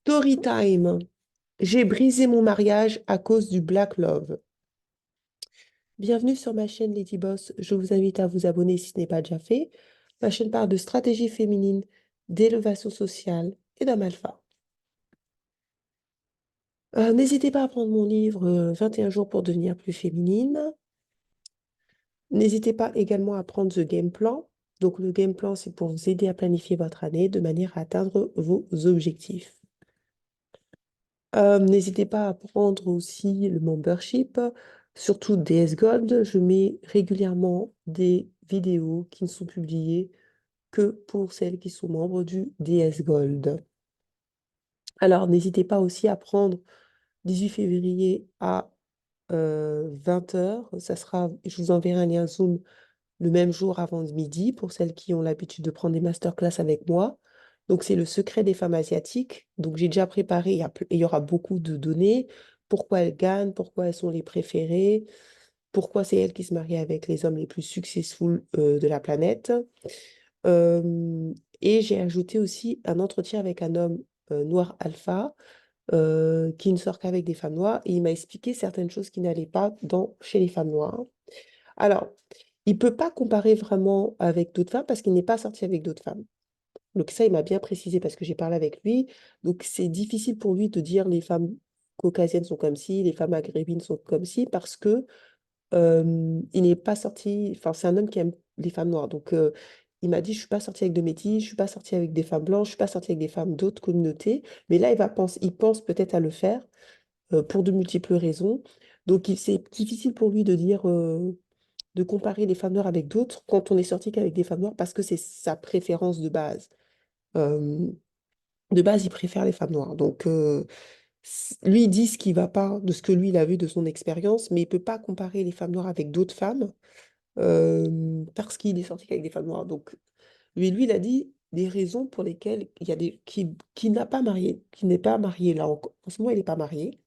Story time. J'ai brisé mon mariage à cause du Black Love. Bienvenue sur ma chaîne Lady Boss. Je vous invite à vous abonner si ce n'est pas déjà fait. Ma chaîne parle de stratégie féminine, d'élévation sociale et d'homme alpha. N'hésitez pas à prendre mon livre 21 jours pour devenir plus féminine. N'hésitez pas également à prendre The Game Plan. Donc le Game Plan, c'est pour vous aider à planifier votre année de manière à atteindre vos objectifs. N'hésitez pas à prendre aussi le membership, surtout DS Gold. Je mets régulièrement des vidéos qui ne sont publiées que pour celles qui sont membres du DS Gold. Alors, n'hésitez pas aussi à prendre 18 février à 20 heures. Je vous enverrai un lien Zoom le même jour avant midi pour celles qui ont l'habitude de prendre des masterclass avec moi. Donc, c'est le secret des femmes asiatiques. Donc, j'ai déjà préparé, il y aura beaucoup de données. Pourquoi elles gagnent, pourquoi elles sont les préférées, pourquoi c'est elles qui se marient avec les hommes les plus successful de la planète. Euh, et j'ai ajouté aussi un entretien avec un homme noir alpha qui ne sort qu'avec des femmes noires. Et il m'a expliqué certaines choses qui n'allaient pas chez les femmes noires. Alors, il ne peut pas comparer vraiment avec d'autres femmes parce qu'il n'est pas sorti avec d'autres femmes. Donc ça, il m'a bien précisé parce que j'ai parlé avec lui. Donc c'est difficile pour lui de dire les femmes caucasiennes sont comme ci, les femmes maghrébines sont comme ci, parce que il n'est pas sorti, enfin c'est un homme qui aime les femmes noires. Donc il m'a dit, je suis pas sortie avec de métis, je suis pas sortie avec des femmes blanches, je suis pas sortie avec des femmes d'autres communautés. Mais là, il pense peut-être à le faire pour de multiples raisons. Donc c'est difficile pour lui de dire de comparer les femmes noires avec d'autres quand on est sorti qu'avec des femmes noires parce que c'est sa préférence de base. Euh, de base, il préfère les femmes noires. Donc, lui, il dit ce qui ne va pas de ce que lui, il a vu de son expérience, mais il ne peut pas comparer les femmes noires avec d'autres femmes parce qu'il est sorti qu'avec des femmes noires. Donc, lui, il a dit des raisons pour lesquelles il y a qui n'a pas marié, qui n'est pas marié là. En ce moment, il n'est pas marié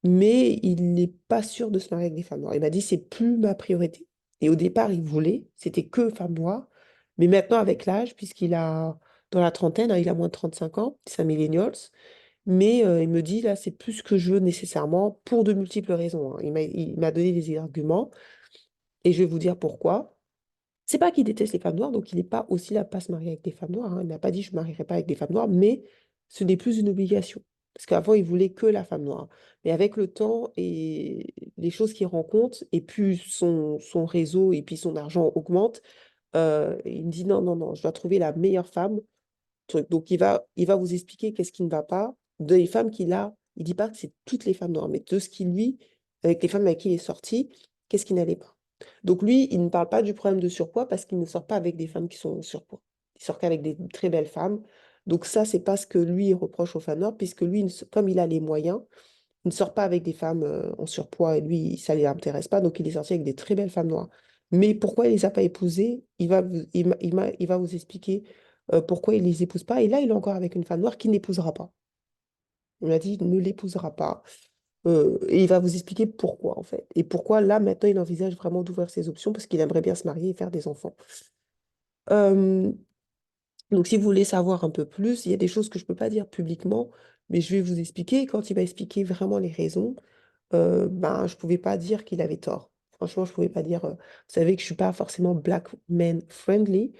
mais il n'est pas sûr de se marier avec des femmes noires. Il m'a dit, c'est plus ma priorité. Et au départ, il voulait, c'était que femmes noires, mais maintenant, avec l'âge, puisqu'il a, dans la trentaine, hein, il a moins de 35 ans, c'est un millennials, mais il me dit, là, c'est plus ce que je veux nécessairement, pour de multiples raisons, hein. Il m'a donné des arguments, et je vais vous dire pourquoi. C'est pas qu'il déteste les femmes noires, donc il n'est pas aussi là à pas se marier avec des femmes noires, hein. Il n'a pas dit je ne me marierai pas avec des femmes noires, mais ce n'est plus une obligation. Parce qu'avant, il voulait que la femme noire. Mais avec le temps et les choses qu'il rencontre, et plus son réseau et puis son argent augmente, il me dit non, non, non, je dois trouver la meilleure femme. Donc il va vous expliquer qu'est-ce qui ne va pas. Des femmes qu'il a, il dit pas que c'est toutes les femmes noires, mais de ce qui, lui, avec les femmes avec qui il est sorti, qu'est-ce qui n'allait pas. Donc lui, il ne parle pas du problème de surpoids parce qu'il ne sort pas avec des femmes qui sont en surpoids. Il sort qu'avec des très belles femmes. Donc ça, c'est pas ce que lui il reproche aux femmes noires, puisque lui, comme il a les moyens, il ne sort pas avec des femmes en surpoids et lui, ça ne l'intéresse pas. Donc il est sorti avec des très belles femmes noires. Mais pourquoi il ne les a pas épousées, il va vous expliquer pourquoi il ne les épouse pas. Et là, il est encore avec une femme noire qui n'épousera pas. On a dit, il ne l'épousera pas. Et il va vous expliquer pourquoi, en fait. Et pourquoi, là, maintenant, il envisage vraiment d'ouvrir ses options parce qu'il aimerait bien se marier et faire des enfants. Euh, donc, si vous voulez savoir un peu plus, il y a des choses que je ne peux pas dire publiquement, mais je vais vous expliquer. Quand il va expliquer vraiment les raisons, ben, je ne pouvais pas dire qu'il avait tort. Franchement, je ne pouvais pas dire. Vous savez que je ne suis pas forcément black man friendly,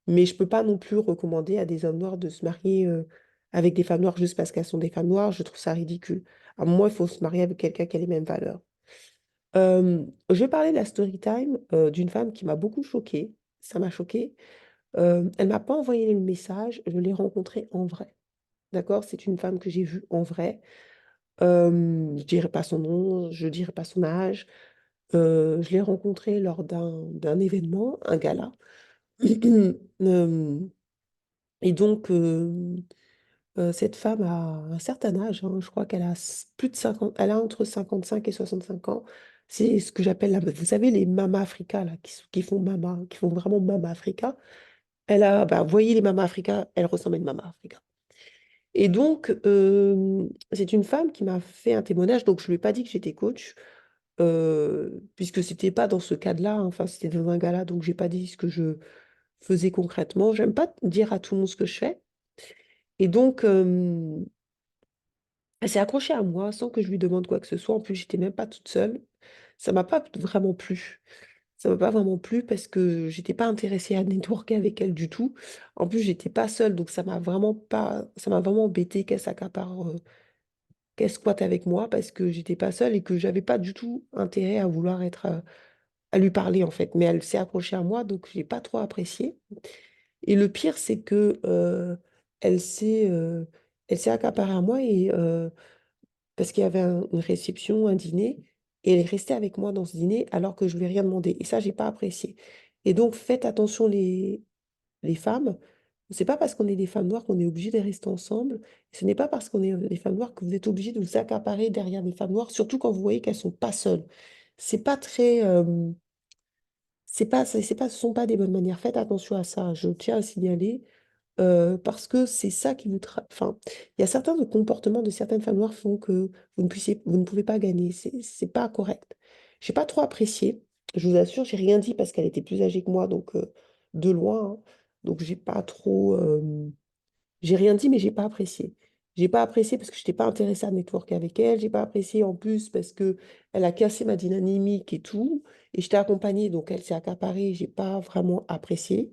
mais je ne peux pas non plus recommander à des hommes noirs de se marier avec des femmes noires juste parce qu'elles sont des femmes noires. Je trouve ça ridicule. À moi, il faut se marier avec quelqu'un qui a les mêmes valeurs. Je vais parler de la story time d'une femme qui m'a beaucoup choquée. Ça m'a choquée. Elle m'a pas envoyé le message, je l'ai rencontrée en vrai. D'accord? C'est une femme que j'ai vue en vrai. Je dirai pas son nom, je dirai pas son âge. Je l'ai rencontrée lors d'un événement, un gala. Euh, et donc, cette femme a un certain âge, hein. Je crois qu'elle a plus de 50, elle a entre 55 et 65 ans. C'est ce que j'appelle, vous savez, les Mama Africa, là, qui font mama, qui font vraiment Mama Africa. Vous voyez les Mama Africa, elle ressemble à une Mama Africa. Et donc, c'est une femme qui m'a fait un témoignage, donc je ne lui ai pas dit que j'étais coach, puisque c'était pas dans ce cadre-là, hein. Enfin, c'était dans un gala, donc j'ai pas dit ce que je faisais concrètement. J'aime pas dire à tout le monde ce que je fais. Et donc, Elle s'est accrochée à moi sans que je lui demande quoi que ce soit. En plus, j'étais même pas toute seule. Ça m'a pas vraiment plu. Ça m'a pas vraiment plu parce que j'étais pas intéressée à networker avec elle du tout. En plus, j'étais pas seule, donc ça m'a vraiment embêté qu'elle squatte avec moi parce que j'étais pas seule et que j'avais pas du tout intérêt à vouloir à lui parler en fait. Mais elle s'est accrochée à moi, donc j'ai pas trop apprécié. Et le pire, c'est que elle s'est euh, elle s'est accaparée à moi et parce qu'il y avait une réception, un dîner, et elle est restée avec moi dans ce dîner alors que je lui ai rien demandé. Et ça, j'ai pas apprécié. Et donc, faites attention les femmes. C'est pas parce qu'on est des femmes noires qu'on est obligé de rester ensemble. Ce n'est pas parce qu'on est des femmes noires que vous êtes obligé de vous accaparer derrière des femmes noires, surtout quand vous voyez qu'elles sont pas seules. C'est pas très, ce sont pas des bonnes manières. Faites attention à ça. Je tiens à signaler parce que c'est ça qui Enfin, il y a certains de comportements de certaines femmes noires font que vous ne pouvez pas gagner. C'est pas correct. J'ai pas trop apprécié. Je vous assure, j'ai rien dit parce qu'elle était plus âgée que moi, donc de loin, hein. Donc j'ai pas trop. J'ai rien dit, mais j'ai pas apprécié. J'ai pas apprécié parce que je n'étais pas intéressée à networker avec elle. J'ai pas apprécié en plus parce que elle a cassé ma dynamique et tout. Et j'étais accompagnée, donc elle s'est accaparée. J'ai pas vraiment apprécié.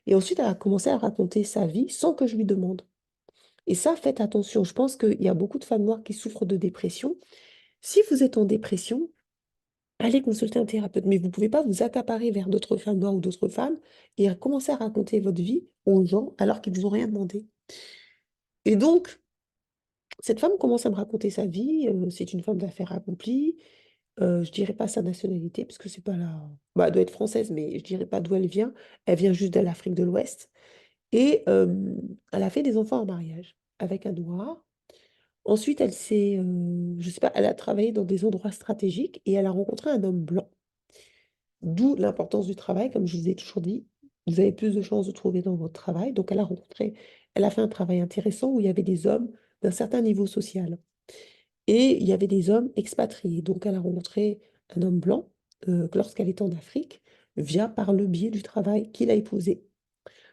Et ensuite, elle a commencé à raconter sa vie sans que je lui demande. Et ça, faites attention. Je pense qu'il y a beaucoup de femmes noires qui souffrent de dépression. Si vous êtes en dépression, allez consulter un thérapeute. Mais vous ne pouvez pas vous accaparer vers d'autres femmes noires ou d'autres femmes et commencer à raconter votre vie aux gens alors qu'ils ne vous ont rien demandé. Et donc, cette femme commence à me raconter sa vie. C'est une femme d'affaires accomplie. Je dirais pas sa nationalité, parce que c'est pas la... Bah, elle doit être française, mais je dirais pas d'où elle vient. Elle vient juste de l'Afrique de l'Ouest. Et elle a fait des enfants en mariage avec un noir. Ensuite, je sais pas, elle a travaillé dans des endroits stratégiques et elle a rencontré un homme blanc. D'où l'importance du travail, comme je vous ai toujours dit. Vous avez plus de chances de trouver dans votre travail. Donc, elle a fait un travail intéressant où il y avait des hommes d'un certain niveau social. Et il y avait des hommes expatriés. Donc, elle a rencontré un homme blanc lorsqu'elle était en Afrique, par le biais du travail qu'il a épousé.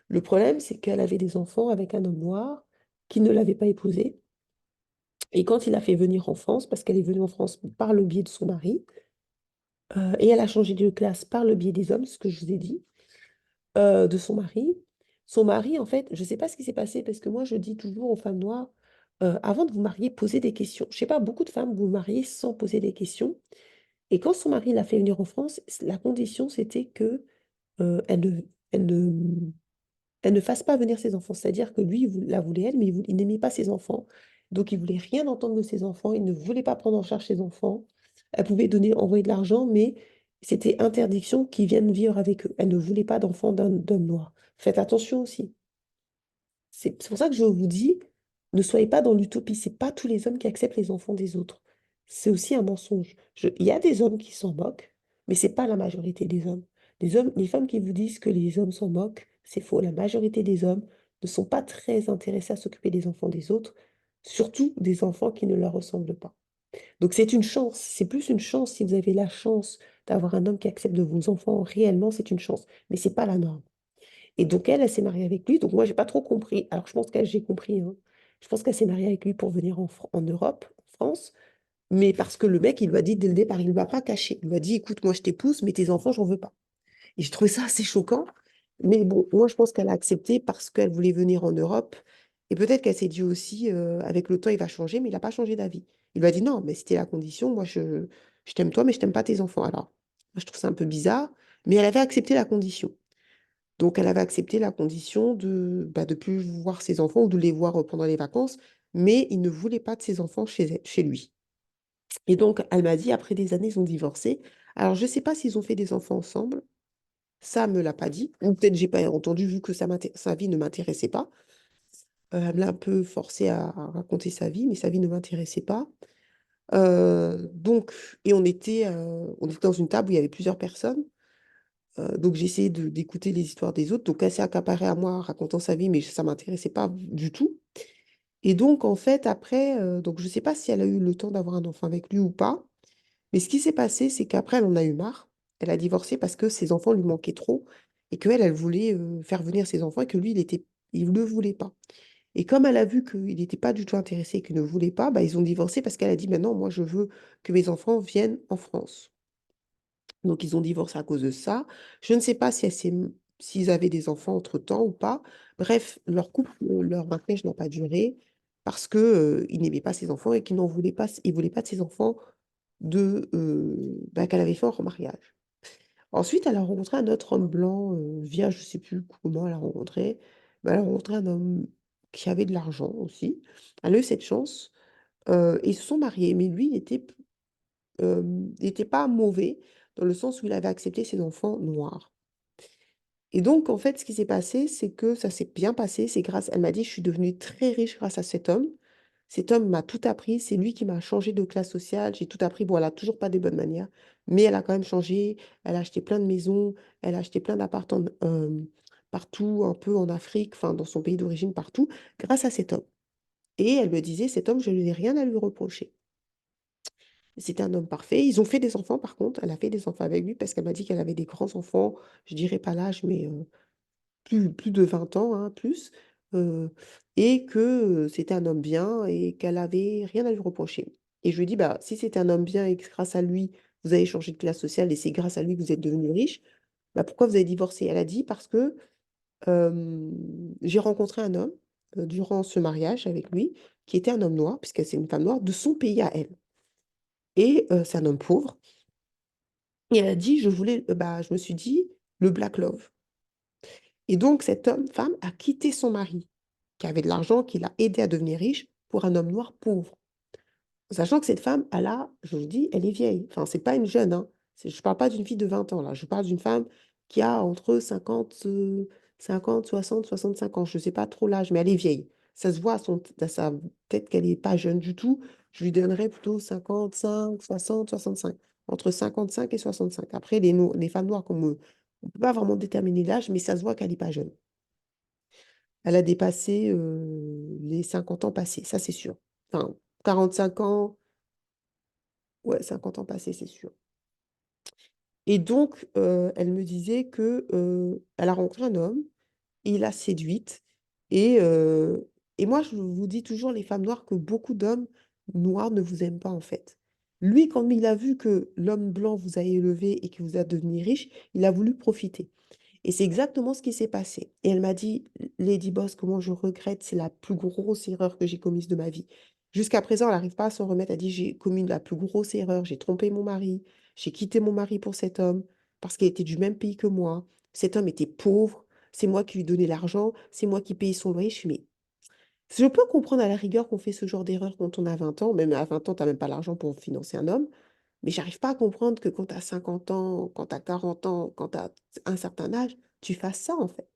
Le problème, c'est qu'elle avait des enfants avec un homme noir qui ne l'avait pas épousée. Et quand il a fait venir en France, parce qu'elle est venue en France par le biais de son mari, et elle a changé de classe par le biais des hommes, ce que je vous ai dit, de son mari. Son mari, en fait, je ne sais pas ce qui s'est passé, parce que moi, je dis toujours aux femmes noires, avant de vous marier, posez des questions. Je ne sais pas, beaucoup de femmes vous mariez sans poser des questions. Et quand son mari l'a fait venir en France, la condition, c'était que elle ne elle ne fasse pas venir ses enfants. C'est-à-dire que lui, la voulait elle, mais il n'aimait pas ses enfants. Donc, il voulait rien entendre de ses enfants. Il ne voulait pas prendre en charge ses enfants. Elle pouvait envoyer de l'argent, mais c'était interdiction qu'ils viennent vivre avec eux. Elle ne voulait pas d'enfants d'homme noir. Faites attention aussi. C'est pour ça que je vous dis, ne soyez pas dans l'utopie. C'est pas tous les hommes qui acceptent les enfants des autres. C'est aussi un mensonge. Il y a des hommes qui s'en moquent, mais c'est pas la majorité des hommes. Les femmes qui vous disent que les hommes s'en moquent, c'est faux. La majorité des hommes ne sont pas très intéressés à s'occuper des enfants des autres, surtout des enfants qui ne leur ressemblent pas. Donc c'est une chance. C'est plus une chance si vous avez la chance d'avoir un homme qui accepte de vos enfants. Réellement, c'est une chance, mais c'est pas la norme. Et donc, elle s'est mariée avec lui. Donc, moi, j'ai pas trop compris. Alors, je pense qu'elle, j'ai compris, hein. Je pense qu'elle s'est mariée avec lui pour venir en Europe, en France. Mais parce que le mec, il lui a dit dès le départ, il ne lui a pas caché. Il lui a dit, écoute, moi, je t'épouse, mais tes enfants, j'en veux pas. Et j'ai trouvé ça assez choquant. Mais bon, moi, je pense qu'elle a accepté parce qu'elle voulait venir en Europe. Et peut-être qu'elle s'est dit aussi, avec le temps, il va changer, mais il n'a pas changé d'avis. Il lui a dit, non, mais c'était la condition. Moi, je t'aime toi, mais je t'aime pas tes enfants. Alors, moi, je trouve ça un peu bizarre. Mais elle avait accepté la condition. Donc, elle avait accepté la condition de plus voir ses enfants ou de les voir pendant les vacances, mais il ne voulait pas de ses enfants chez lui. Et donc, elle m'a dit, après des années, ils ont divorcé. Alors, je ne sais pas s'ils ont fait des enfants ensemble. Ça, elle me l'a pas dit. Ou peut-être j'ai pas entendu, vu que sa vie ne m'intéressait pas. Elle me l'a un peu forcé à raconter sa vie, mais sa vie ne m'intéressait pas. Donc, et on était dans une table où il y avait plusieurs personnes. Donc j'ai essayé d'écouter les histoires des autres. Donc elle s'est accaparée à moi racontant sa vie, mais ça ne m'intéressait pas du tout. Et donc en fait, après, donc je ne sais pas si elle a eu le temps d'avoir un enfant avec lui ou pas. Mais ce qui s'est passé, c'est qu'après, elle en a eu marre. Elle a divorcé parce que ses enfants lui manquaient trop et qu'elle, elle voulait faire venir ses enfants et que lui, il ne le voulait pas. Et comme elle a vu qu'il n'était pas du tout intéressé et qu'il ne voulait pas, bah, ils ont divorcé parce qu'elle a dit, maintenant, moi, je veux que mes enfants viennent en France. Donc, ils ont divorcé à cause de ça. Je ne sais pas si s'ils avaient des enfants entre-temps ou pas. Bref, leur couple, leur mariage n'a pas duré parce que, il n'aimait pas ses enfants et qu'il n'en voulait pas, il voulait pas de ses enfants qu'elle avait fait en mariage. Ensuite, elle a rencontré un autre homme blanc via, je ne sais plus comment elle a rencontré, mais elle a rencontré un homme qui avait de l'argent aussi. Elle a eu cette chance et ils se sont mariés. Mais lui, il était pas mauvais dans le sens où il avait accepté ses enfants noirs. Et donc, en fait, ce qui s'est passé, c'est que ça s'est bien passé. C'est grâce, elle m'a dit, je suis devenue très riche grâce à cet homme. Cet homme m'a tout appris. C'est lui qui m'a changé de classe sociale. J'ai tout appris. Bon, elle n'a toujours pas des bonnes manières, mais elle a quand même changé. Elle a acheté plein de maisons. Elle a acheté plein d'appartements partout, un peu en Afrique, enfin, dans son pays d'origine, partout, grâce à cet homme. Et elle me disait, cet homme, je n'ai rien à lui reprocher. C'était un homme parfait. Ils ont fait des enfants, par contre. Elle a fait des enfants avec lui parce qu'elle m'a dit qu'elle avait des grands-enfants. Je dirais pas l'âge, mais plus de 20 ans, hein, plus, et que c'était un homme bien et qu'elle avait rien à lui reprocher. Et je lui ai dit, bah, si c'était un homme bien et que grâce à lui, vous avez changé de classe sociale et c'est grâce à lui que vous êtes devenu riche, bah, pourquoi vous avez divorcé? Elle a dit, parce que j'ai rencontré un homme durant ce mariage avec lui, qui était un homme noir, puisque c'est une femme noire, de son pays à elle. Et c'est un homme pauvre. Et elle a dit, je me suis dit, le Black Love. Et donc, cet homme-femme a quitté son mari, qui avait de l'argent, qui l'a aidé à devenir riche, pour un homme noir pauvre. Sachant que cette femme, je vous dis, elle est vieille. Enfin, c'est pas une jeune, hein. Je ne parle pas d'une fille de 20 ans, là. Je parle d'une femme qui a entre 50, 60, 65 ans. Je ne sais pas trop l'âge, mais elle est vieille. Ça se voit à sa tête qu'elle n'est pas jeune du tout. Je lui donnerais plutôt 55, 60, 65. Entre 55 et 65. Après, les femmes noires, on ne peut pas vraiment déterminer l'âge, mais ça se voit qu'elle n'est pas jeune. Elle a dépassé les 50 ans passés, ça c'est sûr. Enfin, 45 ans, ouais, 50 ans passés, c'est sûr. Et donc, elle me disait que elle a rencontré un homme, et il l'a séduite. Et, et moi, je vous dis toujours, les femmes noires, que beaucoup d'hommes noirs ne vous aiment pas en fait. Lui, quand il a vu que l'homme blanc vous a élevé et que vous a devenu riche, il a voulu profiter. Et c'est exactement ce qui s'est passé. Et elle m'a dit, Lady Boss, comment je regrette, c'est la plus grosse erreur que j'ai commise de ma vie. Jusqu'à présent, elle n'arrive pas à s'en remettre. Elle dit, j'ai commis la plus grosse erreur, j'ai trompé mon mari, j'ai quitté mon mari pour cet homme, parce qu'il était du même pays que moi. Cet homme était pauvre, c'est moi qui lui donnais l'argent, c'est moi qui payais son loyer. Je suis, mais je peux comprendre à la rigueur qu'on fait ce genre d'erreur quand on a 20 ans, même à 20 ans, tu n'as même pas l'argent pour financer un homme. Mais j'arrive pas à comprendre que quand tu as 50 ans, quand tu as 40 ans, quand tu as un certain âge, tu fasses ça en fait.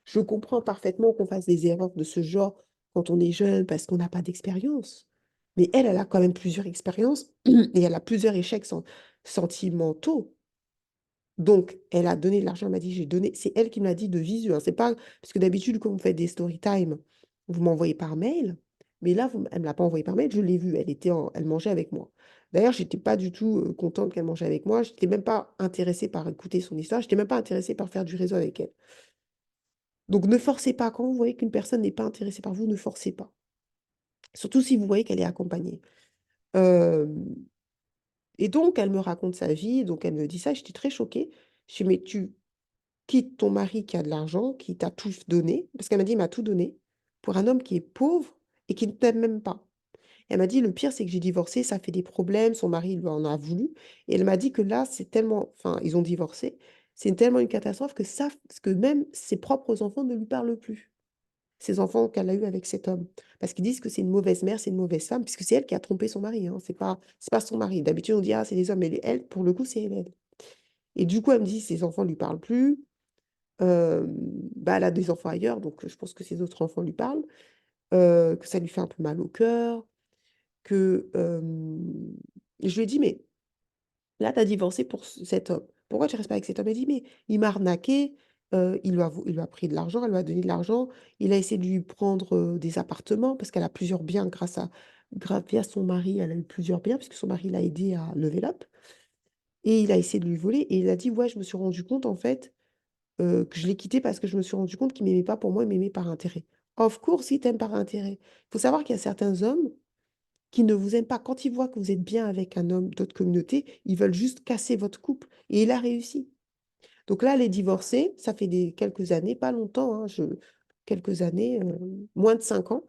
Je comprends parfaitement qu'on fasse des erreurs de ce genre quand on est jeune parce qu'on n'a pas d'expérience. Mais elle a quand même plusieurs expériences et elle a plusieurs échecs sentimentaux. Donc, elle a donné de l'argent, elle m'a dit, j'ai donné. C'est elle qui me l'a dit de visu, hein. C'est pas. Parce que d'habitude, quand vous faites des story time, vous m'envoyez par mail. Mais là, elle ne me l'a pas envoyé par mail, je l'ai vue. Elle mangeait avec moi. D'ailleurs, je n'étais pas du tout contente qu'elle mangeait avec moi. Je n'étais même pas intéressée par écouter son histoire. Je n'étais même pas intéressée par faire du réseau avec elle. Donc, ne forcez pas. Quand vous voyez qu'une personne n'est pas intéressée par vous, ne forcez pas. Surtout si vous voyez qu'elle est accompagnée. Euh, et donc, elle me raconte sa vie. Donc, elle me dit ça. J'étais très choquée. Je dis, mais tu quitte ton mari qui a de l'argent, qui t'a tout donné, parce qu'elle m'a dit, il m'a tout donné, pour un homme qui est pauvre et qui ne t'aime même pas. Elle m'a dit, le pire, c'est que j'ai divorcé, ça fait des problèmes, son mari lui en a voulu. Et elle m'a dit que là, c'est tellement, enfin, ils ont divorcé, c'est tellement une catastrophe que même ses propres enfants ne lui parlent plus. Ses enfants qu'elle a eus avec cet homme. Parce qu'ils disent que c'est une mauvaise mère, c'est une mauvaise femme, puisque c'est elle qui a trompé son mari, hein. C'est pas son mari. D'habitude, on dit, ah, c'est les hommes, mais elle, pour le coup, c'est elle. Et du coup, elle me dit, ses enfants ne lui parlent plus. Bah, elle a des enfants ailleurs, donc je pense que ses autres enfants lui parlent, que ça lui fait un peu mal au cœur, et je lui ai dit, mais là, tu as divorcé pour cet homme. Pourquoi tu restes pas avec cet homme? Elle dit, mais il m'a arnaqué, il lui a pris de l'argent, elle lui a donné de l'argent, il a essayé de lui prendre des appartements, parce qu'elle a plusieurs biens via son mari, elle a eu plusieurs biens, puisque son mari l'a aidé à lever up, et il a essayé de lui voler, et il a dit, ouais, je me suis rendu compte, en fait, que je l'ai quitté parce que je me suis rendu compte qu'il m'aimait pas pour moi, il m'aimait par intérêt. Of course, il t'aime par intérêt. Il faut savoir qu'il y a certains hommes qui ne vous aiment pas. Quand ils voient que vous êtes bien avec un homme d'autre communauté, ils veulent juste casser votre couple. Et il a réussi. Donc là, elle est divorcée. Ça fait quelques années, pas longtemps, hein, quelques années, moins de 5 ans.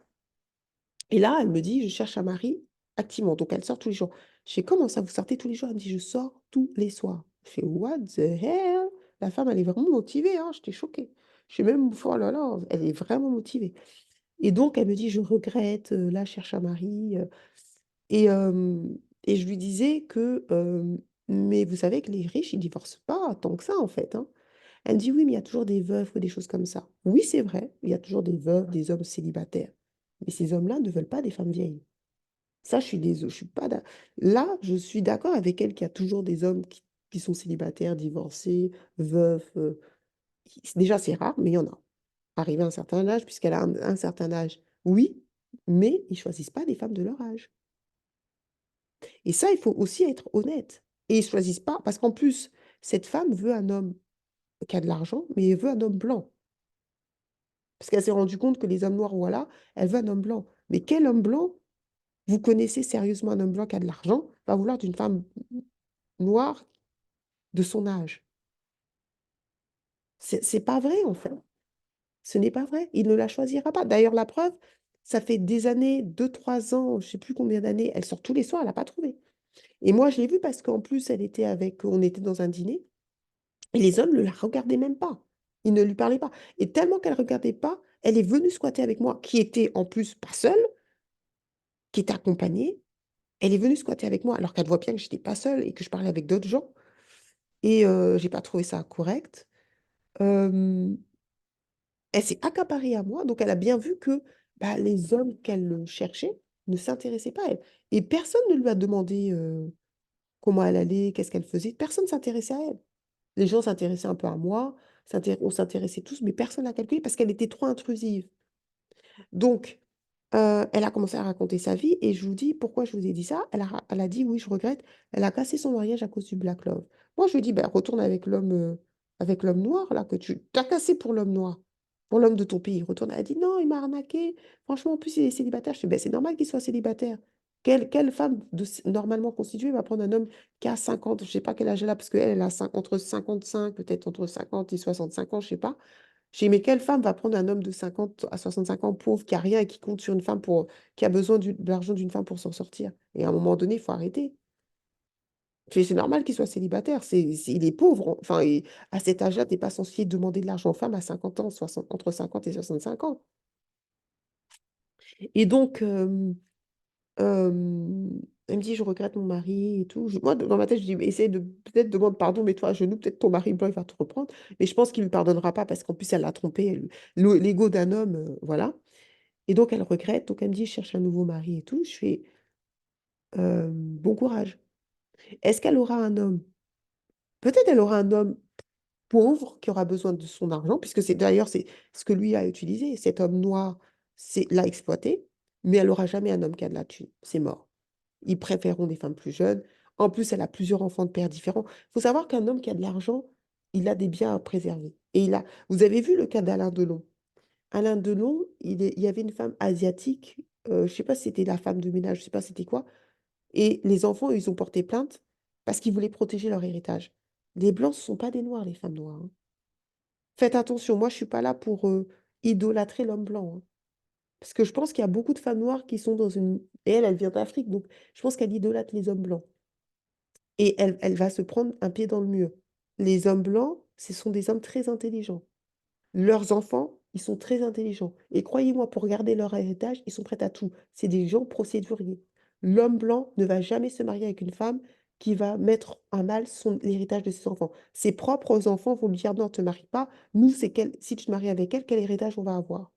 Et là, elle me dit, je cherche un mari activement. Donc elle sort tous les jours. Je fais, comment ça, vous sortez tous les jours? Elle me dit, je sors tous les soirs. Je fais, what the hell? La femme, elle est vraiment motivée, hein. J'étais choquée. Je suis même, oh là là, elle est vraiment motivée. Et donc, elle me dit, je regrette, là, je cherche un mari. Et, euh, et je lui disais que, mais vous savez que les riches, ils divorcent pas tant que ça, en fait, hein. Elle me dit, oui, mais il y a toujours des veuves ou des choses comme ça. Oui, c'est vrai, il y a toujours des veuves, des hommes célibataires. Mais ces hommes-là ne veulent pas des femmes vieilles. Ça, je suis désolée, je suis pas là, je suis d'accord avec elle qu'il y a toujours des hommes qui sont célibataires, divorcés, veufs. Déjà, c'est rare, mais il y en a. Arrivé à un certain âge, puisqu'elle a un certain âge, oui, mais ils choisissent pas des femmes de leur âge. Et ça, il faut aussi être honnête. Et ils choisissent pas, parce qu'en plus, cette femme veut un homme qui a de l'argent, mais elle veut un homme blanc. Parce qu'elle s'est rendue compte que les hommes noirs, voilà, elle veut un homme blanc. Mais quel homme blanc, vous connaissez sérieusement un homme blanc qui a de l'argent, va vouloir d'une femme noire de son âge? C'est pas vrai, en fait. Ce n'est pas vrai. Il ne la choisira pas. D'ailleurs, la preuve, ça fait des années, 2, 3 ans, je ne sais plus combien d'années, elle sort tous les soirs, elle n'a pas trouvé. Et moi, je l'ai vue parce qu'en plus, on était dans un dîner, et les hommes ne la regardaient même pas. Ils ne lui parlaient pas. Et tellement qu'elle ne regardait pas, elle est venue squatter avec moi, qui était en plus pas seule, qui était accompagnée. Elle est venue squatter avec moi, alors qu'elle voit bien que je n'étais pas seule et que je parlais avec d'autres gens. Et j'ai pas trouvé ça correct. Euh, Elle s'est accaparée à moi, donc elle a bien vu que bah, les hommes qu'elle cherchait ne s'intéressaient pas à elle. Et personne ne lui a demandé comment elle allait, qu'est-ce qu'elle faisait. Personne ne s'intéressait à elle. Les gens s'intéressaient un peu à moi, on s'intéressait tous, mais personne n'a calculé parce qu'elle était trop intrusive. Donc, elle a commencé à raconter sa vie et je vous dis pourquoi je vous ai dit ça. Elle a dit oui, je regrette. Elle a cassé son mariage à cause du Black Love. Moi, je lui ai dit, ben, retourne avec l'homme noir, là, que tu as cassé pour l'homme noir, pour l'homme de ton pays. Retourne. Elle a dit non, il m'a arnaqué. Franchement, en plus, il est célibataire. Je dis, ben, c'est normal qu'il soit célibataire. Quelle femme normalement constituée va prendre un homme qui a 50, je ne sais pas quel âge elle a, parce qu'elle, elle a entre 55, peut-être entre 50 et 65 ans, je ne sais pas. J'ai dit, mais quelle femme va prendre un homme de 50 à 65 ans, pauvre, qui a rien et qui compte sur une femme qui a besoin de l'argent d'une femme pour s'en sortir? Et à un moment donné, il faut arrêter. C'est normal qu'il soit célibataire. Il est pauvre. Enfin, à cet âge-là, tu n'es pas censé demander de l'argent aux femmes à 50 ans, entre 50 et 65 ans. Et donc, elle me dit, je regrette mon mari et tout. Moi, dans ma tête, je dis, mais essaye de peut-être demander pardon, mets-toi à genoux, peut-être ton mari blanc, il va te reprendre. Mais je pense qu'il ne lui pardonnera pas parce qu'en plus, elle l'a trompé. L'ego d'un homme, voilà. Et donc, elle regrette. Donc, elle me dit, je cherche un nouveau mari et tout. Je fais, bon courage. Est-ce qu'elle aura un homme? Peut-être elle aura un homme pauvre qui aura besoin de son argent, puisque c'est ce que lui a utilisé. Cet homme noir l'a exploité, mais elle n'aura jamais un homme qui a de la thune. C'est mort. Ils préféreront des femmes plus jeunes. En plus, elle a plusieurs enfants de pères différents. Il faut savoir qu'un homme qui a de l'argent, il a des biens à préserver. Vous avez vu le cas d'Alain Delon. Alain Delon, il y avait une femme asiatique, je ne sais pas si c'était la femme de ménage, je ne sais pas c'était quoi, et les enfants, ils ont porté plainte parce qu'ils voulaient protéger leur héritage. Les blancs, ce ne sont pas des noirs, les femmes noires, hein. Faites attention, moi, je ne suis pas là pour idolâtrer l'homme blanc, hein. Parce que je pense qu'il y a beaucoup de femmes noires qui sont dans une... Et elle vient d'Afrique, donc je pense qu'elle idolâtre les hommes blancs. Et elle va se prendre un pied dans le mur. Les hommes blancs, ce sont des hommes très intelligents. Leurs enfants, ils sont très intelligents. Et croyez-moi, pour garder leur héritage, ils sont prêts à tout. C'est des gens procéduriers. L'homme blanc ne va jamais se marier avec une femme qui va mettre à mal l'héritage de ses enfants. Ses propres enfants vont lui dire non, ne te marie pas. Nous, si tu te maries avec elle, quel héritage on va avoir?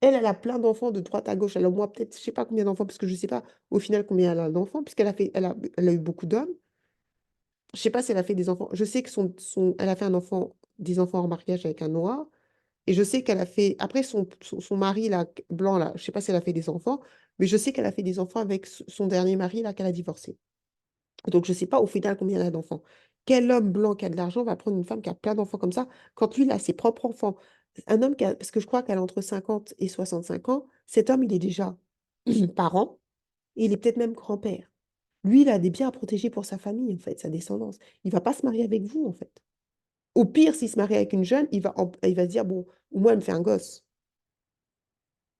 Elle a plein d'enfants de droite à gauche. Elle a au moins peut-être, je ne sais pas combien d'enfants, parce que je ne sais pas au final combien elle a d'enfants, puisqu'elle a fait, elle a eu beaucoup d'hommes. Je ne sais pas si elle a fait des enfants. Je sais que elle a fait des enfants en mariage avec un noir. Et je sais qu'elle a fait, après son mari là, blanc, là, je ne sais pas si elle a fait des enfants, mais je sais qu'elle a fait des enfants avec son dernier mari là, qu'elle a divorcé. Donc je ne sais pas au final combien elle a d'enfants. Quel homme blanc qui a de l'argent va prendre une femme qui a plein d'enfants comme ça, quand lui, il a ses propres enfants? Un homme parce que je crois qu'elle a entre 50 et 65 ans, cet homme, il est déjà parent, et il est peut-être même grand-père. Lui, il a des biens à protéger pour sa famille, en fait, sa descendance. Il va pas se marier avec vous, en fait. Au pire, s'il se marie avec une jeune, il va se dire, bon, au moins, elle me fait un gosse.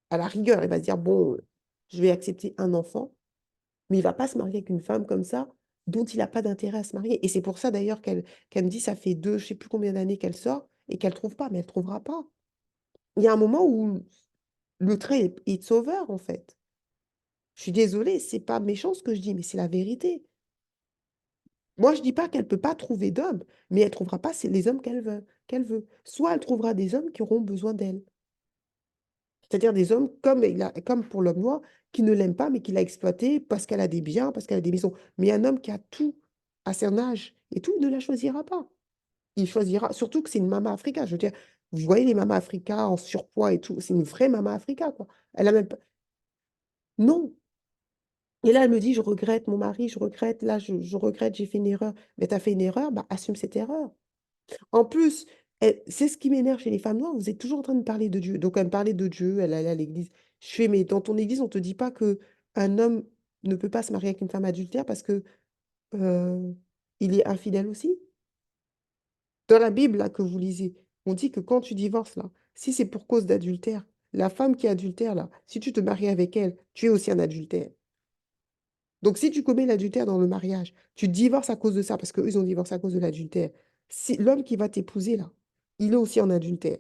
À la rigueur, il va se dire, bon, je vais accepter un enfant, mais il va pas se marier avec une femme comme ça, dont il n'a pas d'intérêt à se marier. Et c'est pour ça, d'ailleurs, qu'elle me dit, ça fait deux, je sais plus combien d'années qu'elle sort, et qu'elle trouve pas, mais elle trouvera pas. Il y a un moment où le trait est over, en fait. Je suis désolée, c'est pas méchant ce que je dis, mais c'est la vérité. Moi, je dis pas qu'elle peut pas trouver d'hommes, mais elle trouvera pas les hommes qu'elle veut. Soit elle trouvera des hommes qui auront besoin d'elle. C'est-à-dire des hommes comme pour l'homme noir, qui ne l'aime pas, mais qui l'a exploité parce qu'elle a des biens, parce qu'elle a des maisons. Mais un homme qui a tout à son âge et tout, il ne la choisira pas. Il choisira, surtout que c'est une mama africa. Je veux dire, vous voyez les mamas africa en surpoids et tout, c'est une vraie mama africa, quoi. Elle a même pas... Non. Et là, elle me dit, je regrette mon mari, je regrette, là, je regrette, j'ai fait une erreur. Mais tu as fait une erreur, bah, assume cette erreur. En plus, c'est ce qui m'énerve chez les femmes noires, vous êtes toujours en train de parler de Dieu. Donc, elle me parlait de Dieu, elle allait à l'église. Je fais, mais dans ton église, on ne te dit pas que un homme ne peut pas se marier avec une femme adultère parce que euh, il est infidèle aussi. Dans la Bible là, que vous lisez, on dit que quand tu divorces, là, si c'est pour cause d'adultère, la femme qui est adultère, là, si tu te maries avec elle, tu es aussi un adultère. Donc, si tu commets l'adultère dans le mariage, tu divorces à cause de ça, parce qu'eux, ils ont divorcé à cause de l'adultère. Si l'homme qui va t'épouser, là, il est aussi en adultère.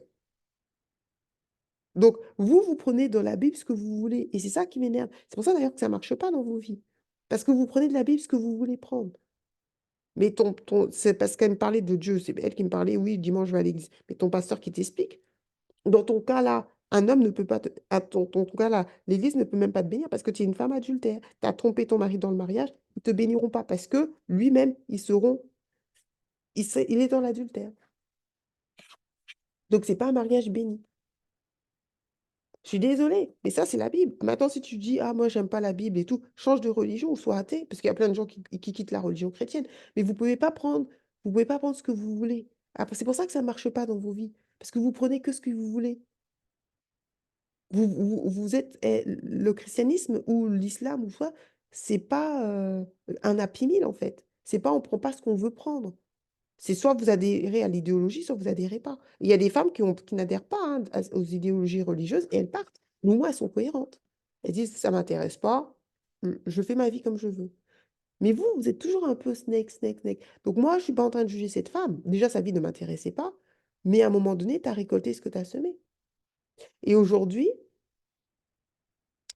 Donc, vous prenez dans la Bible ce que vous voulez. Et c'est ça qui m'énerve. C'est pour ça d'ailleurs que ça ne marche pas dans vos vies. Parce que vous prenez de la Bible ce que vous voulez prendre. Mais c'est parce qu'elle me parlait de Dieu. C'est elle qui me parlait, oui, dimanche, je vais à l'église. Mais ton pasteur qui t'explique. Dans ton cas là, un homme ne peut pas à ton cas là, l'église ne peut même pas te bénir parce que tu es une femme adultère. Tu as trompé ton mari dans le mariage, ils ne te béniront pas parce que lui-même, il est dans l'adultère. Donc, c'est pas un mariage béni. Je suis désolée, mais ça, c'est la Bible. Maintenant, si tu dis, ah, moi, j'aime pas la Bible et tout, change de religion ou sois athée, parce qu'il y a plein de gens qui quittent la religion chrétienne. Mais vous pouvez pas prendre ce que vous voulez. Après, c'est pour ça que ça ne marche pas dans vos vies, parce que vous prenez que ce que vous voulez. Vous êtes, le christianisme ou l'islam ou quoi, c'est pas un Happy Meal, en fait. C'est pas, on prend pas ce qu'on veut prendre. C'est soit vous adhérez à l'idéologie, soit vous adhérez pas. Il y a des femmes qui n'adhèrent pas hein, aux idéologies religieuses et elles partent. Mais au moins, elles sont cohérentes. Elles disent, ça m'intéresse pas, je fais ma vie comme je veux. Mais vous êtes toujours un peu snake, snake, snake. Donc moi, je suis pas en train de juger cette femme. Déjà, sa vie ne m'intéressait pas. Mais à un moment donné, tu as récolté ce que tu as semé. Et aujourd'hui,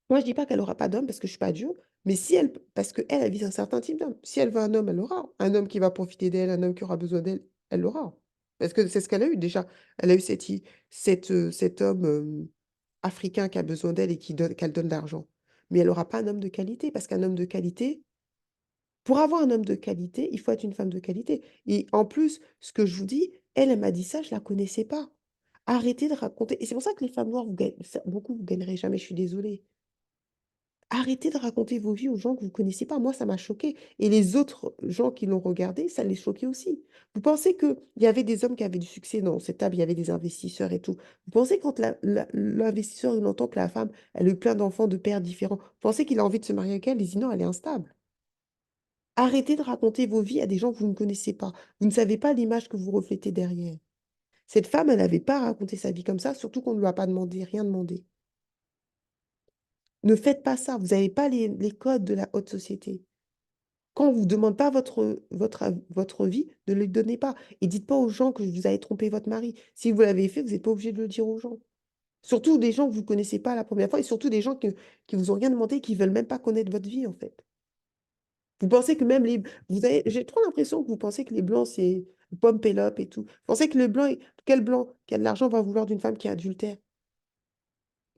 moi, je dis pas qu'elle aura pas d'homme parce que je suis pas Dieu. Mais si elle, parce qu'elle, elle vise un certain type d'homme. Si elle veut un homme, elle l'aura. Un homme qui va profiter d'elle, un homme qui aura besoin d'elle, elle l'aura. Parce que c'est ce qu'elle a eu déjà. Elle a eu cet homme africain qui a besoin d'elle et qu'elle donne de l'argent. Mais elle n'aura pas un homme de qualité. Parce qu'un homme de qualité, pour avoir un homme de qualité, il faut être une femme de qualité. Et en plus, ce que je vous dis, elle m'a dit ça, je ne la connaissais pas. Arrêtez de raconter. Et c'est pour ça que les femmes noires, beaucoup, vous ne gagnerez jamais, je suis désolée. Arrêtez de raconter vos vies aux gens que vous ne connaissez pas. Moi, ça m'a choqué. Et les autres gens qui l'ont regardé, ça les choquait aussi. Vous pensez qu'il y avait des hommes qui avaient du succès dans cette table, il y avait des investisseurs et tout. Vous pensez quand l'investisseur il entend que la femme, elle a eu plein d'enfants de pères différents, vous pensez qu'il a envie de se marier avec elle? Il dit non, elle est instable. Arrêtez de raconter vos vies à des gens que vous ne connaissez pas. Vous ne savez pas l'image que vous reflétez derrière. Cette femme, elle n'avait pas raconté sa vie comme ça, surtout qu'on ne lui a pas demandé, rien demandé. Ne faites pas ça. Vous n'avez pas les codes de la haute société. Quand on ne vous demande pas votre vie, ne le donnez pas. Et dites pas aux gens que vous avez trompé votre mari. Si vous l'avez fait, vous n'êtes pas obligé de le dire aux gens. Surtout des gens que vous ne connaissez pas la première fois et surtout des gens qui vous ont rien demandé et qui ne veulent même pas connaître votre vie, en fait. Vous pensez que même j'ai trop l'impression que vous pensez que les blancs, c'est pump it up et tout. Vous pensez que quel blanc qui a de l'argent va vouloir d'une femme qui est adultère?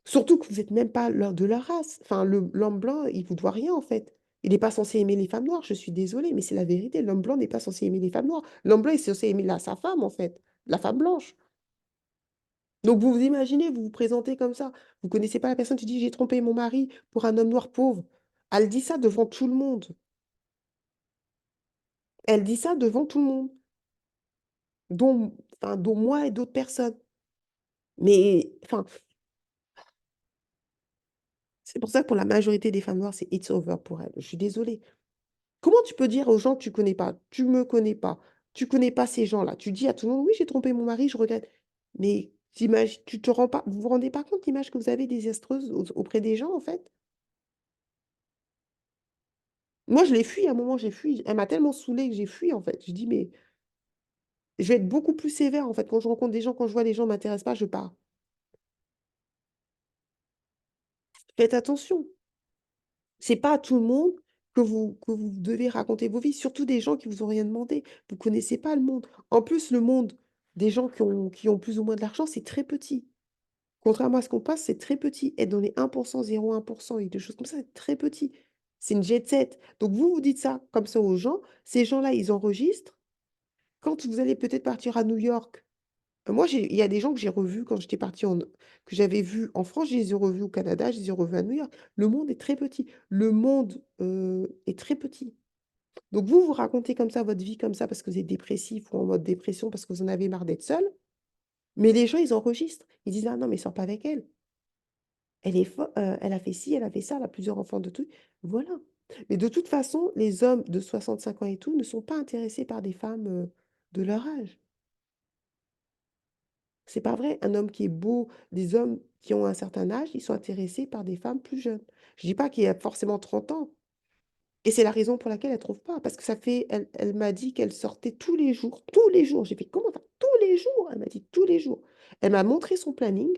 Surtout que vous n'êtes même pas de leur race. Enfin, l'homme blanc, il vous doit rien en fait. Il n'est pas censé aimer les femmes noires, je suis désolée, mais c'est la vérité. L'homme blanc n'est pas censé aimer les femmes noires. L'homme blanc est censé aimer sa femme en fait, la femme blanche. Donc vous vous imaginez, vous vous présentez comme ça. Vous connaissez pas la personne, tu dis j'ai trompé mon mari pour un homme noir pauvre. Elle dit ça devant tout le monde. Elle dit ça devant tout le monde, dont moi et d'autres personnes. Mais, enfin, c'est pour ça que pour la majorité des femmes noires, c'est it's over pour elles. Je suis désolée. Comment tu peux dire aux gens que tu connais pas, tu me connais pas ces gens-là. Tu dis à tout le monde, oui, j'ai trompé mon mari, je regrette. Mais tu te rends pas, vous vous rendez pas compte l'image que vous avez désastreuse auprès des gens, en fait? Moi, je l'ai fui, à un moment, j'ai fui. Elle m'a tellement saoulée que j'ai fui, en fait. Je dis, mais je vais être beaucoup plus sévère, en fait. Quand je rencontre des gens, quand je vois les gens ne m'intéressent pas, je pars. Faites attention. C'est pas à tout le monde que vous devez raconter vos vies, surtout des gens qui vous ont rien demandé. Vous connaissez pas le monde. En plus, le monde des gens qui ont plus ou moins de l'argent, c'est très petit. Contrairement à ce qu'on pense, c'est très petit. Être dans les 1%, 0,1% et des choses comme ça, c'est très petit. C'est une jet set. Donc vous dites ça comme ça aux gens. Ces gens-là, ils enregistrent. Quand vous allez peut-être partir à New York, moi, il y a des gens que j'ai revus quand j'étais partie que j'avais vus en France, je les ai revus au Canada, je les ai revus à New York. Le monde est très petit. Le monde est très petit. Donc vous racontez comme ça votre vie comme ça parce que vous êtes dépressif ou en mode dépression parce que vous en avez marre d'être seul. Mais les gens, ils enregistrent. Ils disent, ah non, mais sors pas avec elle. Elle a fait ci, elle a fait ça, elle a plusieurs enfants de tout. Voilà. Mais de toute façon, les hommes de 65 ans et tout ne sont pas intéressés par des femmes de leur âge. C'est pas vrai. Un homme qui est beau, des hommes qui ont un certain âge, ils sont intéressés par des femmes plus jeunes. Je dis pas qu'il y a forcément 30 ans. Et c'est la raison pour laquelle elle trouve pas. Parce que elle m'a dit qu'elle sortait tous les jours. Tous les jours. J'ai fait, comment ça? Tous les jours. Elle m'a dit tous les jours. Elle m'a montré son planning.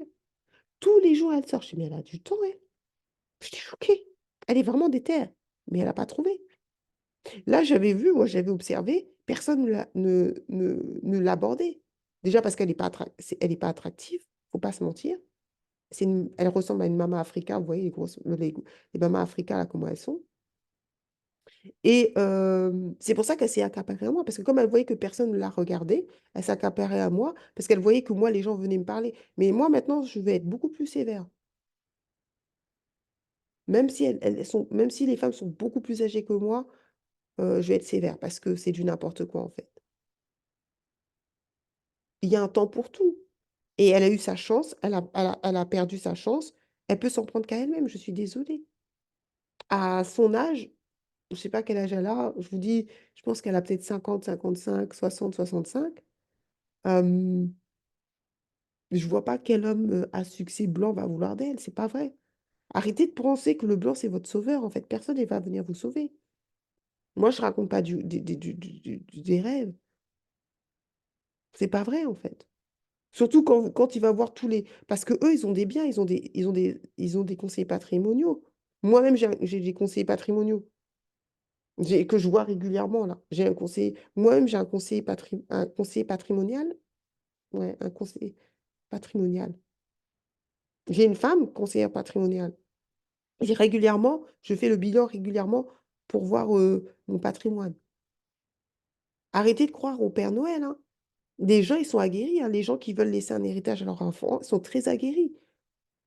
Tous les jours, elle sort. Je dis, mais elle a du temps, elle. J'étais choquée. Elle est vraiment déterre. Mais elle n'a pas trouvé. Là, moi, j'avais observé, personne ne l'abordait. Déjà parce qu'elle n'est pas, elle est pas attractive, faut pas se mentir. Elle ressemble à une Mama Africa, vous voyez les Mama Africa, là, comment elles sont. Et c'est pour ça qu'elle s'est accaparée à moi, parce que comme elle voyait que personne ne la regardait, elle s'est accaparée à moi, parce qu'elle voyait que moi, les gens venaient me parler. Mais moi, maintenant, je vais être beaucoup plus sévère. Même si les femmes sont beaucoup plus âgées que moi, je vais être sévère, parce que c'est du n'importe quoi, en fait. Il y a un temps pour tout. Et elle a eu sa chance, elle a perdu sa chance, elle peut s'en prendre qu'à elle-même, je suis désolée. À son âge, je ne sais pas quel âge elle a, je vous dis, je pense qu'elle a peut-être 50, 55, 60, 65. Euh, je ne vois pas quel homme à succès blanc va vouloir d'elle, c'est pas vrai. Arrêtez de penser que le blanc, c'est votre sauveur, en fait, personne ne va venir vous sauver. Moi, je raconte pas des rêves, c'est pas vrai, en fait. Surtout quand il va voir tous les... Parce que eux, ils ont des biens, ils ont des conseillers patrimoniaux. Moi-même, j'ai des conseillers patrimoniaux que je vois régulièrement, là. Moi-même, j'ai un conseiller patrimonial. Ouais, un conseiller patrimonial. J'ai une femme conseillère patrimoniale. Et régulièrement, je fais le bilan régulièrement pour voir mon patrimoine. Arrêtez de croire au Père Noël, hein. Les gens, ils sont aguerris, hein. Les gens qui veulent laisser un héritage à leurs enfants sont très aguerris.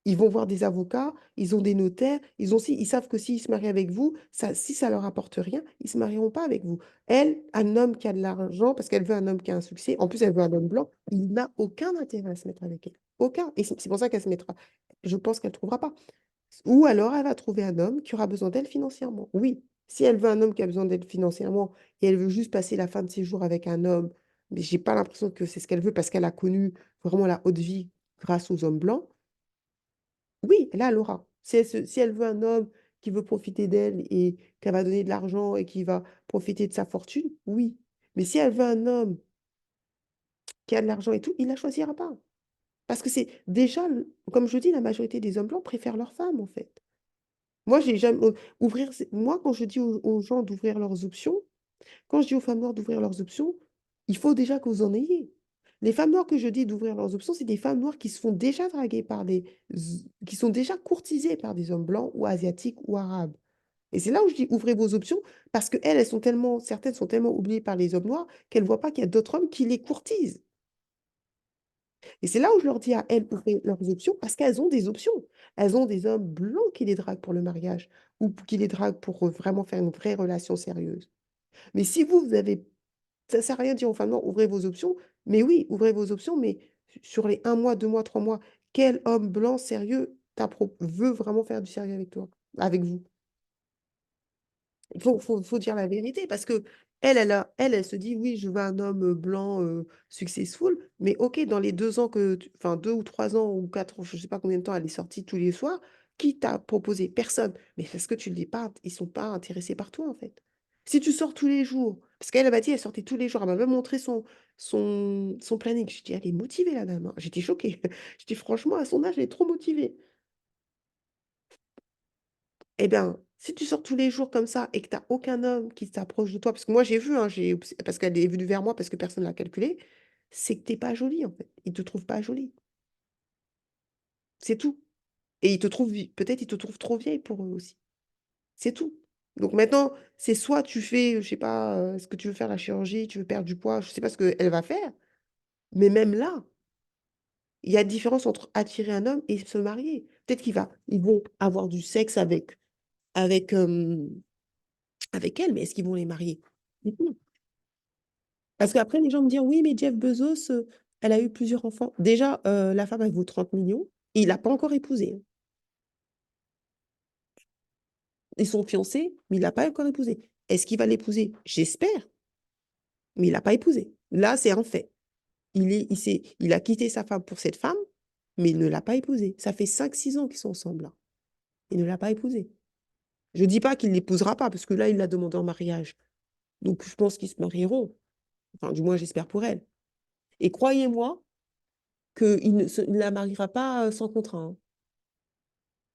Ils vont voir des avocats, ils ont des notaires, ils savent que s'ils se marient avec vous, si ça leur apporte rien, ils ne se marieront pas avec vous. Elle, un homme qui a de l'argent, parce qu'elle veut un homme qui a un succès, en plus elle veut un homme blanc, il n'a aucun intérêt à se mettre avec elle. Aucun. Et c'est pour ça qu'elle se mettra. Je pense qu'elle ne trouvera pas. Ou alors elle va trouver un homme qui aura besoin d'elle financièrement. Oui, si elle veut un homme qui a besoin d'elle financièrement et elle veut juste passer la fin de ses jours avec un homme, mais j'ai pas l'impression que c'est ce qu'elle veut parce qu'elle a connu vraiment la haute vie grâce aux hommes blancs. Oui, là, elle aura. Si elle veut un homme qui veut profiter d'elle et qu'elle va donner de l'argent et qui va profiter de sa fortune, oui. Mais si elle veut un homme qui a de l'argent et tout, il ne la choisira pas. Parce que c'est déjà, comme je dis, la majorité des hommes blancs préfèrent leurs femmes, en fait. Moi, j'ai jamais moi, quand je dis aux gens d'ouvrir leurs options, quand je dis aux femmes noires d'ouvrir leurs options, il faut déjà que vous en ayez. Les femmes noires que je dis d'ouvrir leurs options, c'est des femmes noires qui se font déjà draguer qui sont déjà courtisées par des hommes blancs ou asiatiques ou arabes. Et c'est là où je dis ouvrez vos options parce que certaines sont tellement oubliées par les hommes noirs qu'elles ne voient pas qu'il y a d'autres hommes qui les courtisent. Et c'est là où je leur dis à elles ouvrez leurs options parce qu'elles ont des options. Elles ont des hommes blancs qui les draguent pour le mariage ou qui les draguent pour vraiment faire une vraie relation sérieuse. Mais si vous avez ça sert à rien de dire aux femmes, non, ouvrez vos options. Mais oui, ouvrez vos options, mais sur les 1 mois, 2 mois, 3 mois, quel homme blanc sérieux veut vraiment faire du sérieux avec toi, avec vous? Il faut dire la vérité parce que elle se dit, oui, je veux un homme blanc successful, mais ok, dans les 2 ans enfin 2 ou 3 ans ou 4 ans, je ne sais pas combien de temps elle est sortie tous les soirs, qui t'a proposé? Personne. Mais parce que tu ne l'es pas, ils ne sont pas intéressés par toi en fait. Si tu sors tous les jours, parce qu'elle m'a dit, elle sortait tous les jours, elle m'a même montré son planning. Je dis, elle est motivée la dame, hein. J'étais choquée. Je dis, franchement, à son âge, elle est trop motivée. Eh bien, si tu sors tous les jours comme ça et que tu n'as aucun homme qui s'approche de toi, parce que moi j'ai vu, hein, parce qu'elle est venue vers moi parce que personne ne l'a calculé, c'est que tu n'es pas jolie en fait. Ils ne te trouvent pas jolie. C'est tout. Et peut-être ils te trouvent trop vieille pour eux aussi. C'est tout. Donc maintenant, c'est soit tu fais, je sais pas, est-ce que tu veux faire la chirurgie, tu veux perdre du poids, je sais pas ce qu'elle va faire, mais même là, il y a différence entre attirer un homme et se marier. Peut-être ils vont avoir du sexe avec, euh, avec elle, mais est-ce qu'ils vont les marier? Parce qu'après, les gens me disent, oui, mais Jeff Bezos, elle a eu plusieurs enfants. Déjà, la femme, elle vaut 30 millions. Et il l'a pas encore épousée, hein. Ils sont fiancés, mais il l'a pas encore épousée. Est-ce qu'il va l'épouser? J'espère, mais il l'a pas épousée. Là, c'est un fait. Il a quitté sa femme pour cette femme, mais il ne l'a pas épousée. Ça fait 5, 6 ans qu'ils sont ensemble, là. Il ne l'a pas épousée. Je dis pas qu'il l'épousera pas, parce que là, il l'a demandé en mariage. Donc, je pense qu'ils se marieront. Enfin, du moins, j'espère pour elle. Et croyez-moi qu'il ne la mariera pas sans contrat, hein.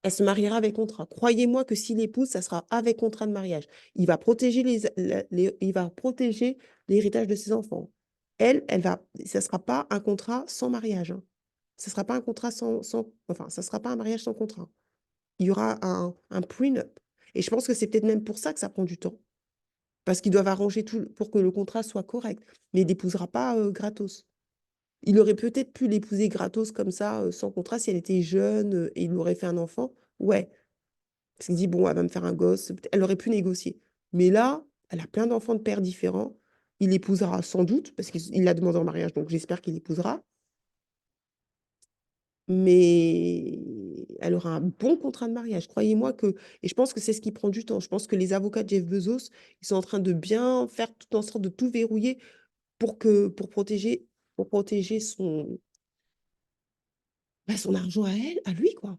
Elle se mariera avec contrat. Croyez-moi que s'il épouse, ça sera avec contrat de mariage. Il va protéger il va protéger l'héritage de ses enfants. Ça ne sera pas un contrat sans mariage, hein. Ça sera pas un contrat enfin, ça sera pas un mariage sans contrat. Il y aura un prenup. Et je pense que c'est peut-être même pour ça que ça prend du temps. Parce qu'ils doivent arranger tout pour que le contrat soit correct. Mais il n'épousera pas gratos. Il aurait peut-être pu l'épouser gratos comme ça, sans contrat, si elle était jeune et il lui aurait fait un enfant. Ouais, parce qu'il dit, bon, elle va me faire un gosse. Elle aurait pu négocier. Mais là, elle a plein d'enfants de pères différents. Il épousera sans doute, parce qu'il l'a demandé en mariage, donc j'espère qu'il épousera. Mais elle aura un bon contrat de mariage. Croyez-moi que. Et je pense que c'est ce qui prend du temps. Je pense que les avocats de Jeff Bezos, ils sont en train de bien faire tout en sorte de tout verrouiller pour protéger son argent à elle, à lui, quoi.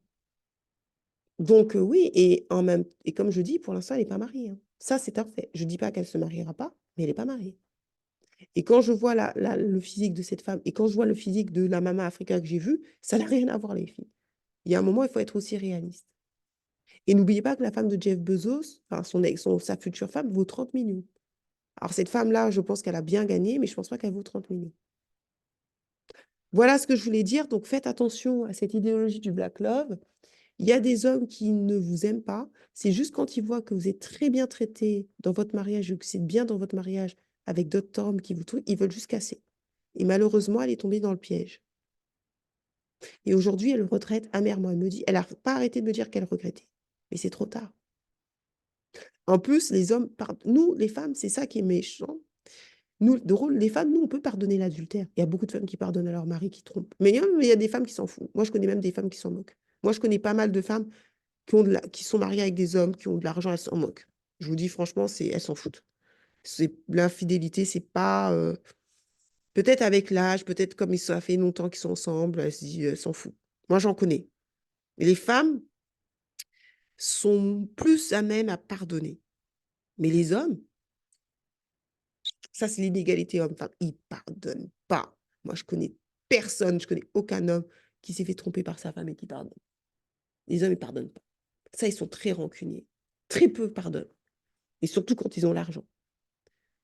Donc oui, et comme je dis, pour l'instant, elle n'est pas mariée, hein. Ça, c'est un fait. Je ne dis pas qu'elle ne se mariera pas, mais elle n'est pas mariée. Et quand je vois le physique de cette femme, et quand je vois le physique de la Mama Africa que j'ai vue, ça n'a rien à voir, les filles. Il y a un moment, il faut être aussi réaliste. Et n'oubliez pas que la femme de Jeff Bezos, enfin sa future femme, vaut 30 millions. Alors cette femme-là, je pense qu'elle a bien gagné, mais je ne pense pas qu'elle vaut 30 millions. Voilà ce que je voulais dire. Donc faites attention à cette idéologie du Black Love. Il y a des hommes qui ne vous aiment pas. C'est juste quand ils voient que vous êtes très bien traité dans votre mariage, ou que c'est bien dans votre mariage avec d'autres hommes qui vous truquent, ils veulent juste casser. Et malheureusement, elle est tombée dans le piège. Et aujourd'hui, elle regrette amèrement. Elle n'a pas arrêté de me dire qu'elle regrettait. Mais c'est trop tard. En plus, les hommes, nous, les femmes, c'est ça qui est méchant. Nous, drôle, les femmes, nous, on peut pardonner l'adultère. Il y a beaucoup de femmes qui pardonnent à leur mari qui trompe. Mais il y a des femmes qui s'en foutent. Moi, je connais même des femmes qui s'en moquent. Moi, je connais pas mal de femmes qui sont mariées avec des hommes, qui ont de l'argent, elles s'en moquent. Je vous dis franchement, elles s'en foutent. L'infidélité, c'est pas. Peut-être avec l'âge, peut-être comme ça fait longtemps qu'ils sont ensemble, elles s'en foutent. Moi, j'en connais. Et les femmes sont plus à même à pardonner. Mais les hommes, ça, c'est l'inégalité homme-femme. Ils pardonnent pas. Moi, je connais personne, je connais aucun homme qui s'est fait tromper par sa femme et qui pardonne. Les hommes, ils pardonnent pas. Ça, ils sont très rancuniers. Très peu pardonnent. Et surtout quand ils ont l'argent.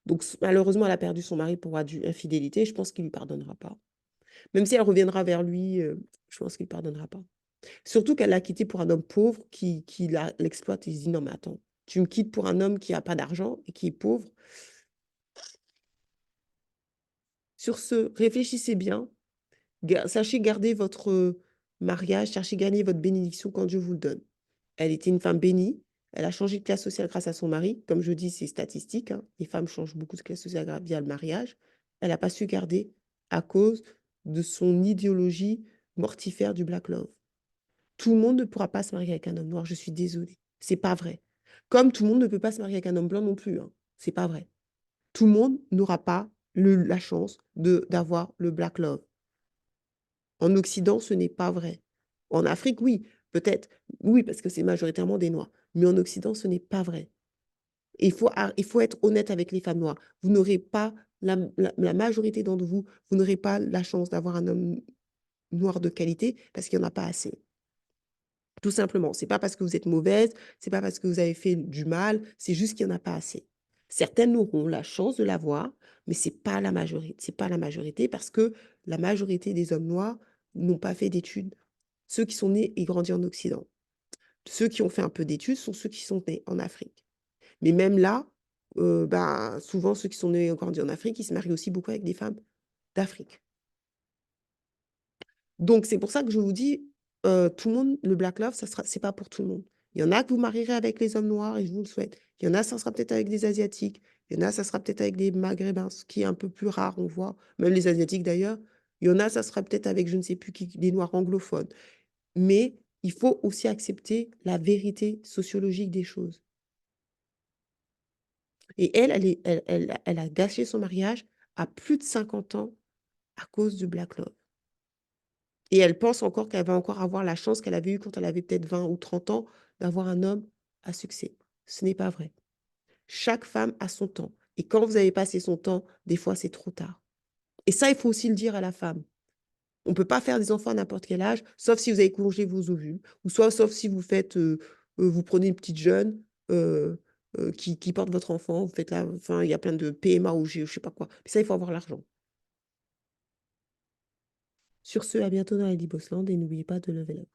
Donc, malheureusement, elle a perdu son mari pour infidélité. Je pense qu'il ne lui pardonnera pas. Même si elle reviendra vers lui, je pense qu'il ne pardonnera pas. Surtout qu'elle l'a quitté pour un homme pauvre qui l'exploite. Il se dit, non, mais attends, tu me quittes pour un homme qui n'a pas d'argent et qui est pauvre. Sur ce, réfléchissez bien. Sachez garder votre mariage, cherchez à gagner votre bénédiction quand Dieu vous le donne. Elle était une femme bénie. Elle a changé de classe sociale grâce à son mari. Comme je dis, c'est statistique, hein. Les femmes changent beaucoup de classe sociale via le mariage. Elle n'a pas su garder à cause de son idéologie mortifère du Black Love. Tout le monde ne pourra pas se marier avec un homme noir, je suis désolée. C'est pas vrai. Comme tout le monde ne peut pas se marier avec un homme blanc non plus, hein. C'est pas vrai. Tout le monde n'aura pas la chance d'avoir le Black Love. En Occident, ce n'est pas vrai. En Afrique, oui, peut-être. Oui, parce que c'est majoritairement des Noirs. Mais en Occident, ce n'est pas vrai. Et il faut être honnête avec les femmes noires. Vous n'aurez pas, la majorité d'entre vous, vous n'aurez pas la chance d'avoir un homme noir de qualité parce qu'il n'y en a pas assez. Tout simplement. C'est pas parce que vous êtes mauvaise, c'est pas parce que vous avez fait du mal, c'est juste qu'il n'y en a pas assez. Certaines auront la chance de l'avoir, mais c'est pas la majorité. C'est pas la majorité parce que la majorité des hommes noirs n'ont pas fait d'études. Ceux qui sont nés et grandis en Occident. Ceux qui ont fait un peu d'études sont ceux qui sont nés en Afrique. Mais même là, souvent ceux qui sont nés et grandis en Afrique, ils se marient aussi beaucoup avec des femmes d'Afrique. Donc, c'est pour ça que je vous dis, tout le monde, le Black Love, c'est pas pour tout le monde. Il y en a que vous marierez avec les hommes noirs et je vous le souhaite. Il y en a, ça sera peut-être avec des Asiatiques. Il y en a, ça sera peut-être avec des Maghrébins, ce qui est un peu plus rare, on voit. Même les Asiatiques d'ailleurs. Il y en a, ça sera peut-être avec je ne sais plus qui, des Noirs anglophones. Mais il faut aussi accepter la vérité sociologique des choses. Et elle a gâché son mariage à plus de 50 ans à cause du Black Love. Et elle pense encore qu'elle va encore avoir la chance qu'elle avait eue quand elle avait peut-être 20 ou 30 ans d'avoir un homme à succès. Ce n'est pas vrai. Chaque femme a son temps. Et quand vous avez passé son temps, des fois, c'est trop tard. Et ça, il faut aussi le dire à la femme. On ne peut pas faire des enfants à n'importe quel âge, sauf si vous avez congé vos ovules, ou sauf si vous faites, vous prenez une petite jeune qui porte votre enfant, vous faites là, enfin, il y a plein de PMA ou je ne sais pas quoi. Mais ça, il faut avoir l'argent. Sur ce, à bientôt dans la Libosland et n'oubliez pas de lever up.